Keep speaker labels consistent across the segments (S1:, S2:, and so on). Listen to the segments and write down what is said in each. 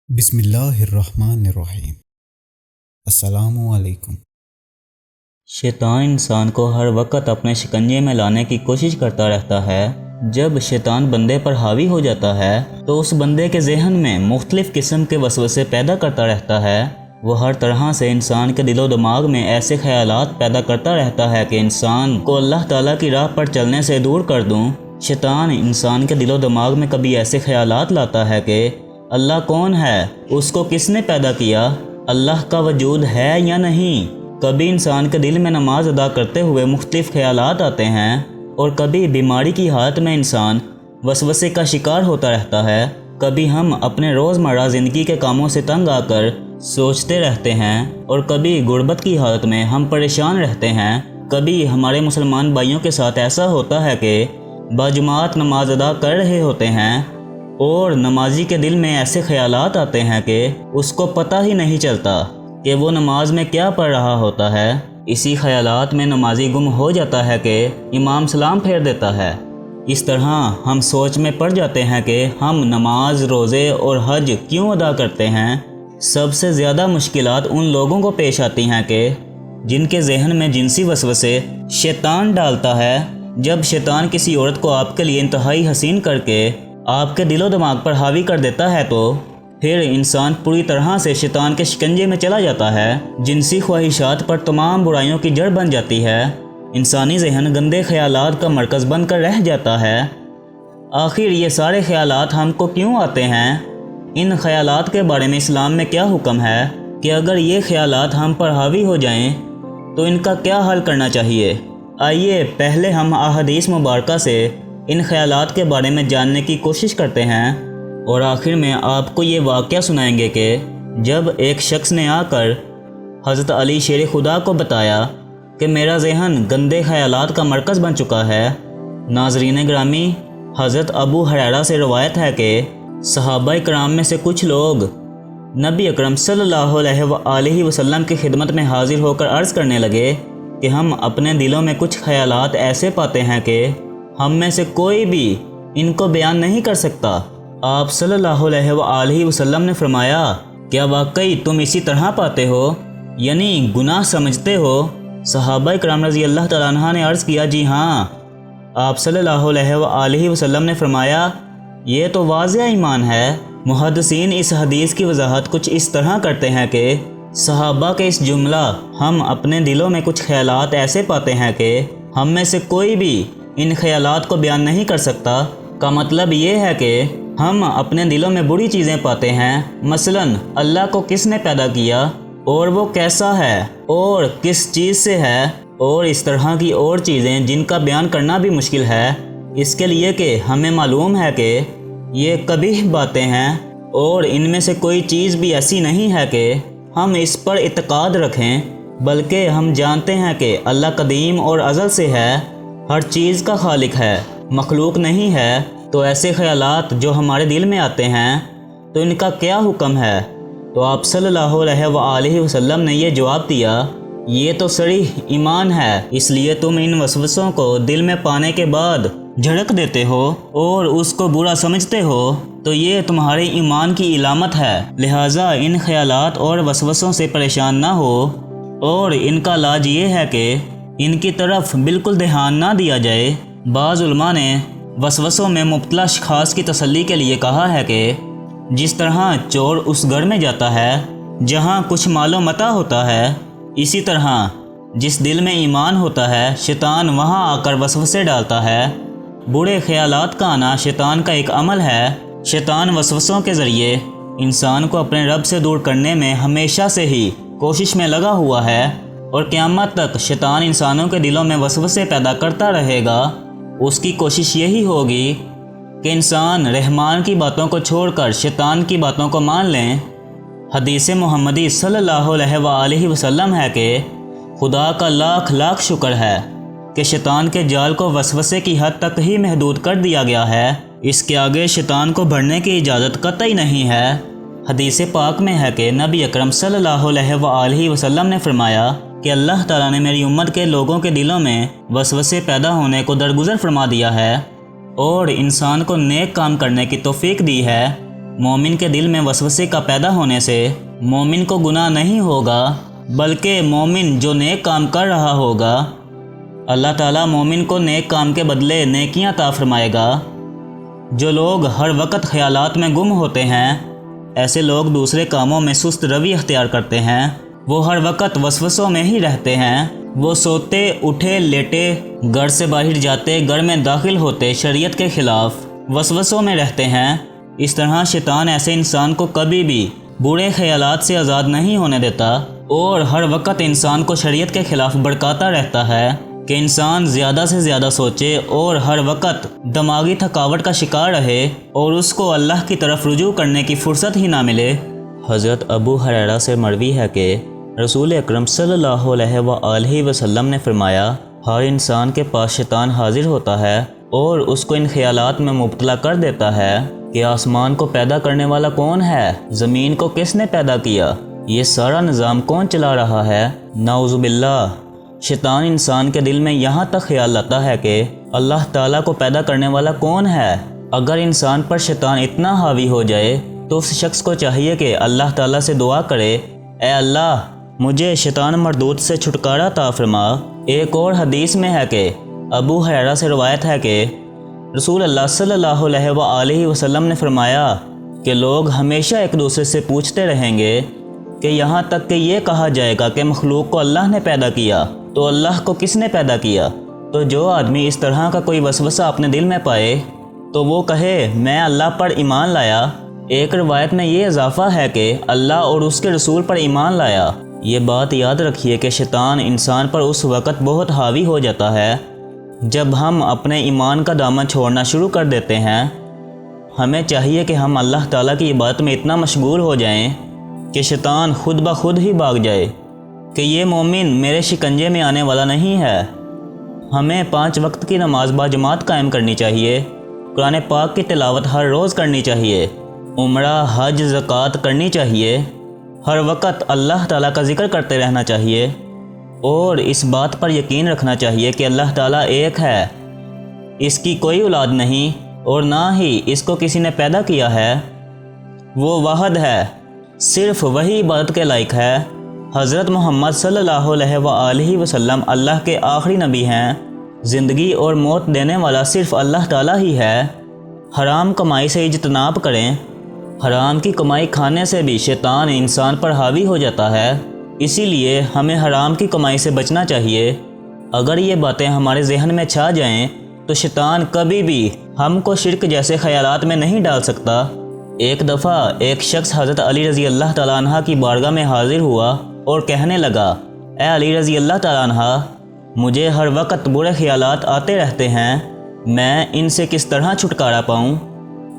S1: بسم اللہ الرحمن الرحیم۔ السلام علیکم۔
S2: شیطان انسان کو ہر وقت اپنے شکنجے میں لانے کی کوشش کرتا رہتا ہے۔ جب شیطان بندے پر حاوی ہو جاتا ہے تو اس بندے کے ذہن میں مختلف قسم کے وسوسے پیدا کرتا رہتا ہے۔ وہ ہر طرح سے انسان کے دل و دماغ میں ایسے خیالات پیدا کرتا رہتا ہے کہ انسان کو اللہ تعالیٰ کی راہ پر چلنے سے دور کر دوں۔ شیطان انسان کے دل و دماغ میں کبھی ایسے خیالات لاتا ہے کہ اللہ کون ہے، اس کو کس نے پیدا کیا، اللہ کا وجود ہے یا نہیں۔ کبھی انسان کے دل میں نماز ادا کرتے ہوئے مختلف خیالات آتے ہیں اور کبھی بیماری کی حالت میں انسان وسوسے کا شکار ہوتا رہتا ہے۔ کبھی ہم اپنے روزمرہ زندگی کے کاموں سے تنگ آ کر سوچتے رہتے ہیں اور کبھی غربت کی حالت میں ہم پریشان رہتے ہیں۔ کبھی ہمارے مسلمان بھائیوں کے ساتھ ایسا ہوتا ہے کہ باجماعت نماز ادا کر رہے ہوتے ہیں اور نمازی کے دل میں ایسے خیالات آتے ہیں کہ اس کو پتہ ہی نہیں چلتا کہ وہ نماز میں کیا پڑھ رہا ہوتا ہے۔ اسی خیالات میں نمازی گم ہو جاتا ہے کہ امام سلام پھیر دیتا ہے۔ اس طرح ہم سوچ میں پڑ جاتے ہیں کہ ہم نماز، روزے اور حج کیوں ادا کرتے ہیں۔ سب سے زیادہ مشکلات ان لوگوں کو پیش آتی ہیں کہ جن کے ذہن میں جنسی وسوسے شیطان ڈالتا ہے۔ جب شیطان کسی عورت کو آپ کے لیے انتہائی حسین کر کے آپ کے دل و دماغ پر حاوی کر دیتا ہے تو پھر انسان پوری طرح سے شیطان کے شکنجے میں چلا جاتا ہے۔ جنسی خواہشات پر تمام برائیوں کی جڑ بن جاتی ہے۔ انسانی ذہن گندے خیالات کا مرکز بن کر رہ جاتا ہے۔ آخر یہ سارے خیالات ہم کو کیوں آتے ہیں؟ ان خیالات کے بارے میں اسلام میں کیا حکم ہے کہ اگر یہ خیالات ہم پر حاوی ہو جائیں تو ان کا کیا حل کرنا چاہیے؟ آئیے پہلے ہم احادیث مبارکہ سے ان خیالات کے بارے میں جاننے کی کوشش کرتے ہیں اور آخر میں آپ کو یہ واقعہ سنائیں گے کہ جب ایک شخص نے آ کر حضرت علی شیر خدا کو بتایا کہ میرا ذہن گندے خیالات کا مرکز بن چکا ہے۔ ناظرین گرامی، حضرت ابو ہریرہ سے روایت ہے کہ صحابہ کرام میں سے کچھ لوگ نبی اکرم صلی اللہ علیہ وآلہ وسلم کی خدمت میں حاضر ہو کر عرض کرنے لگے کہ ہم اپنے دلوں میں کچھ خیالات ایسے پاتے ہیں کہ ہم میں سے کوئی بھی ان کو بیان نہیں کر سکتا۔ آپ صلی اللہ علیہ وآلہ وسلم نے فرمایا، کیا واقعی تم اسی طرح پاتے ہو، یعنی گناہ سمجھتے ہو؟ صحابہ کرام رضی اللہ تعالیٰ عنہ نے عرض کیا، جی ہاں۔ آپ صلی اللہ علیہ وآلہ وسلم نے فرمایا، یہ تو واضح ایمان ہے۔ محدثین اس حدیث کی وضاحت کچھ اس طرح کرتے ہیں کہ صحابہ کے اس جملہ ہم اپنے دلوں میں کچھ خیالات ایسے پاتے ہیں کہ ہم میں سے کوئی بھی ان خیالات کو بیان نہیں کر سکتا کا مطلب یہ ہے کہ ہم اپنے دلوں میں بری چیزیں پاتے ہیں، مثلا اللہ کو کس نے پیدا کیا اور وہ کیسا ہے اور کس چیز سے ہے، اور اس طرح کی اور چیزیں جن کا بیان کرنا بھی مشکل ہے، اس کے لیے کہ ہمیں معلوم ہے کہ یہ قبیح باتیں ہیں اور ان میں سے کوئی چیز بھی ایسی نہیں ہے کہ ہم اس پر اعتقاد رکھیں، بلکہ ہم جانتے ہیں کہ اللہ قدیم اور ازل سے ہے، ہر چیز کا خالق ہے، مخلوق نہیں ہے۔ تو ایسے خیالات جو ہمارے دل میں آتے ہیں تو ان کا کیا حکم ہے؟ تو آپ صلی اللہ علیہ وآلہ وسلم نے یہ جواب دیا، یہ تو صریح ایمان ہے، اس لیے تم ان وسوسوں کو دل میں پانے کے بعد جھڑک دیتے ہو اور اس کو برا سمجھتے ہو تو یہ تمہارے ایمان کی علامت ہے۔ لہٰذا ان خیالات اور وسوسوں سے پریشان نہ ہو، اور ان کا علاج یہ ہے کہ ان کی طرف بالکل دھیان نہ دیا جائے۔ بعض علماء نے وسوسوں میں مبتلا اشخاص کی تسلی کے لیے کہا ہے کہ جس طرح چور اس گھر میں جاتا ہے جہاں کچھ مال و متاع ہوتا ہے، اسی طرح جس دل میں ایمان ہوتا ہے شیطان وہاں آ کر وسوسے ڈالتا ہے۔ برے خیالات کا آنا شیطان کا ایک عمل ہے۔ شیطان وسوسوں کے ذریعے انسان کو اپنے رب سے دور کرنے میں ہمیشہ سے ہی کوشش میں لگا ہوا ہے، اور قیامت تک شیطان انسانوں کے دلوں میں وسوسے پیدا کرتا رہے گا۔ اس کی کوشش یہی ہوگی کہ انسان رحمان کی باتوں کو چھوڑ کر شیطان کی باتوں کو مان لیں۔ حدیث محمدی صلی اللہ علیہ وآلہ وسلم ہے کہ خدا کا لاکھ لاکھ شکر ہے کہ شیطان کے جال کو وسوسے کی حد تک ہی محدود کر دیا گیا ہے، اس کے آگے شیطان کو بڑھنے کی اجازت قطعی نہیں ہے۔ حدیث پاک میں ہے کہ نبی اکرم صلی اللہ علیہ وآلہ وسلم نے فرمایا کہ اللہ تعالیٰ نے میری امت کے لوگوں کے دلوں میں وسوسے پیدا ہونے کو درگزر فرما دیا ہے اور انسان کو نیک کام کرنے کی توفیق دی ہے۔ مومن کے دل میں وسوسے کا پیدا ہونے سے مومن کو گناہ نہیں ہوگا، بلکہ مومن جو نیک کام کر رہا ہوگا اللہ تعالیٰ مومن کو نیک کام کے بدلے نیکیاں عطا فرمائے گا۔ جو لوگ ہر وقت خیالات میں گم ہوتے ہیں، ایسے لوگ دوسرے کاموں میں سست روی اختیار کرتے ہیں، وہ ہر وقت وسوسوں میں ہی رہتے ہیں، وہ سوتے اٹھے لیٹے گھر سے باہر جاتے گھر میں داخل ہوتے شریعت کے خلاف وسوسوں میں رہتے ہیں۔ اس طرح شیطان ایسے انسان کو کبھی بھی برے خیالات سے آزاد نہیں ہونے دیتا اور ہر وقت انسان کو شریعت کے خلاف بھڑکاتا رہتا ہے کہ انسان زیادہ سے زیادہ سوچے اور ہر وقت دماغی تھکاوٹ کا شکار رہے اور اس کو اللہ کی طرف رجوع کرنے کی فرصت ہی نہ ملے۔ حضرت ابو ہریرہ سے مروی ہے کہ رسول اکرم صلی اللہ علیہ وآلہ وسلم نے فرمایا، ہر انسان کے پاس شیطان حاضر ہوتا ہے اور اس کو ان خیالات میں مبتلا کر دیتا ہے کہ آسمان کو پیدا کرنے والا کون ہے، زمین کو کس نے پیدا کیا، یہ سارا نظام کون چلا رہا ہے۔ نعوذ باللہ، شیطان انسان کے دل میں یہاں تک خیال لاتا ہے کہ اللہ تعالیٰ کو پیدا کرنے والا کون ہے۔ اگر انسان پر شیطان اتنا حاوی ہو جائے تو اس شخص کو چاہیے کہ اللہ تعالیٰ سے دعا کرے، اے اللہ مجھے شیطان مردود سے چھٹکارا عطا فرما۔ ایک اور حدیث میں ہے کہ ابو ہریرہ سے روایت ہے کہ رسول اللہ صلی اللہ علیہ وآلہ وسلم نے فرمایا کہ لوگ ہمیشہ ایک دوسرے سے پوچھتے رہیں گے کہ یہاں تک کہ یہ کہا جائے گا کہ مخلوق کو اللہ نے پیدا کیا تو اللہ کو کس نے پیدا کیا۔ تو جو آدمی اس طرح کا کوئی وسوسہ اپنے دل میں پائے تو وہ کہے میں اللہ پر ایمان لایا۔ ایک روایت میں یہ اضافہ ہے کہ اللہ اور اس کے رسول پر ایمان لایا۔ یہ بات یاد رکھیے کہ شیطان انسان پر اس وقت بہت حاوی ہو جاتا ہے جب ہم اپنے ایمان کا دامن چھوڑنا شروع کر دیتے ہیں۔ ہمیں چاہیے کہ ہم اللہ تعالیٰ کی عبادت میں اتنا مشغول ہو جائیں کہ شیطان خود بخود ہی بھاگ جائے کہ یہ مومن میرے شکنجے میں آنے والا نہیں ہے۔ ہمیں 5 وقت کی نماز باجماعت قائم کرنی چاہیے، قرآن پاک کی تلاوت ہر روز کرنی چاہیے، عمرہ حج زکوٰۃ کرنی چاہیے، ہر وقت اللہ تعالیٰ کا ذکر کرتے رہنا چاہیے اور اس بات پر یقین رکھنا چاہیے کہ اللہ تعالیٰ ایک ہے، اس کی کوئی اولاد نہیں اور نہ ہی اس کو کسی نے پیدا کیا ہے، وہ واحد ہے، صرف وہی عبادت کے لائق ہے۔ حضرت محمد صلی اللہ علیہ وآلہ وسلم اللہ کے آخری نبی ہیں، زندگی اور موت دینے والا صرف اللہ تعالیٰ ہی ہے۔ حرام کمائی سے اجتناب کریں، حرام کی کمائی کھانے سے بھی شیطان انسان پر حاوی ہو جاتا ہے، اسی لیے ہمیں حرام کی کمائی سے بچنا چاہیے۔ اگر یہ باتیں ہمارے ذہن میں چھا جائیں تو شیطان کبھی بھی ہم کو شرک جیسے خیالات میں نہیں ڈال سکتا۔ ایک دفعہ ایک شخص حضرت علی رضی اللہ تعالیٰ عنہ کی بارگاہ میں حاضر ہوا اور کہنے لگا، اے علی رضی اللہ تعالیٰ عنہ، مجھے ہر وقت برے خیالات آتے رہتے ہیں، میں ان سے کس طرح چھٹکارا پاؤں؟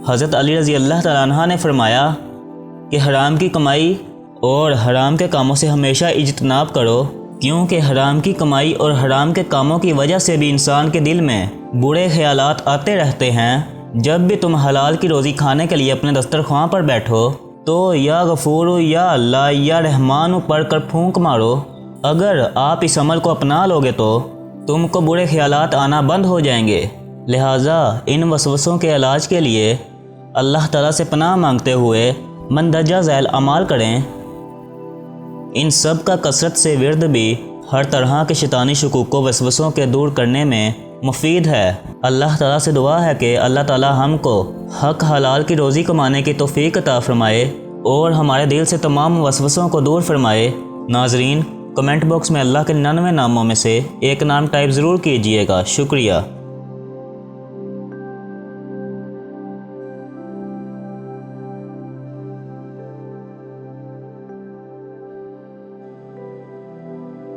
S2: حضرت علی رضی اللہ تعالیٰ عنہ نے فرمایا کہ حرام کی کمائی اور حرام کے کاموں سے ہمیشہ اجتناب کرو، کیونکہ حرام کی کمائی اور حرام کے کاموں کی وجہ سے بھی انسان کے دل میں برے خیالات آتے رہتے ہیں۔ جب بھی تم حلال کی روزی کھانے کے لیے اپنے دسترخواں پر بیٹھو تو یا غفور یا اللہ یا رحمان پڑھ کر پھونک مارو۔ اگر آپ اس عمل کو اپنا لوگے تو تم کو برے خیالات آنا بند ہو جائیں گے۔ لہٰذا ان وسوسوں کے علاج کے لیے اللہ تعالیٰ سے پناہ مانگتے ہوئے مندرجہ ذیل اعمال کریں۔ ان سب کا کثرت سے ورد بھی ہر طرح کے شیطانی شکوک و وسوسوں کے دور کرنے میں مفید ہے۔ اللہ تعالیٰ سے دعا ہے کہ اللہ تعالیٰ ہم کو حق حلال کی روزی کمانے کی توفیق عطا فرمائے اور ہمارے دل سے تمام وسوسوں کو دور فرمائے۔ ناظرین، کمنٹ باکس میں اللہ کے 99 ناموں میں سے ایک نام ٹائپ ضرور کیجئے گا۔ شکریہ۔